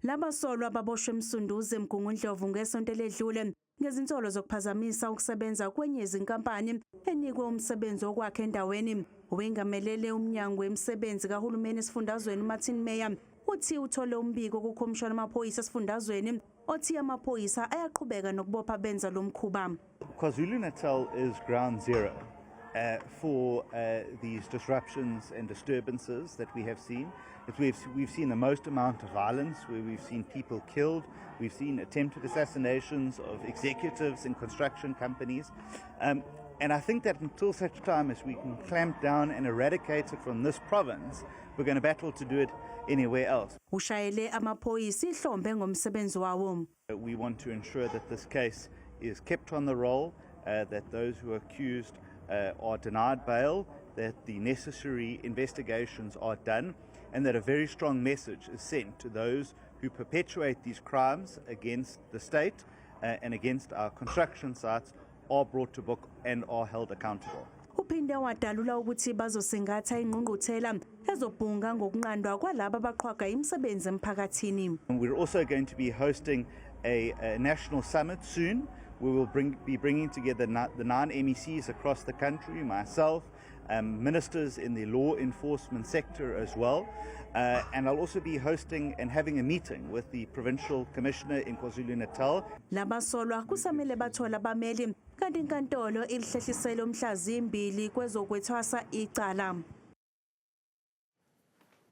Labasolwa baboshwe Emsunduzi eMgungundlovu ngesonto eledlule ngezinsolo zokuphazamisa ukusebenza kwenye izinkampani enikwe umsebenzi wokwakha endaweni. Owengamelele umnyango wemisebenzi kahulumeni esifundazweni uMartin Meyer uthi uthole umbiko kukhomishana amaphoyisa esifundazweni othi amaphoyisa ayaqhubeka nokubopha benza lo mkhuba. KwaZulu-Natal is ground zero for these disruptions and disturbances that we have seen. We've seen the most amount of violence, where we've seen people killed. We've seen attempted assassinations of executives in construction companies. And I think that until such time as we can clamp down and eradicate it from this province, we're going to battle to do it anywhere else. Ushayele amaphoyisa ihlombe ngomsebenzi wawo. We want to ensure that this case is kept on the roll, that those who are accused are denied bail, that the necessary investigations are done, and that a very strong message is sent to those who perpetuate these crimes against the state and against our construction sites are brought to book and are held accountable. Uphinde wadalula ukuthi bazosingatha ingqungquthela ezobhunga ngokunqandwa kwalabo abaqhwaga imisebenzi emphakathini. We're also going to be hosting a national summit soon. We will be bringing together the 9 MECs across the country, myself, ministers in the law enforcement sector as well. And I'll also be hosting and having a meeting with the provincial commissioner in KwaZulu-Natal. Labasolwa kusamele bathola abameli kanti inkantolo ilihlehlisele umhla zimbili kwezokwethwasa icala.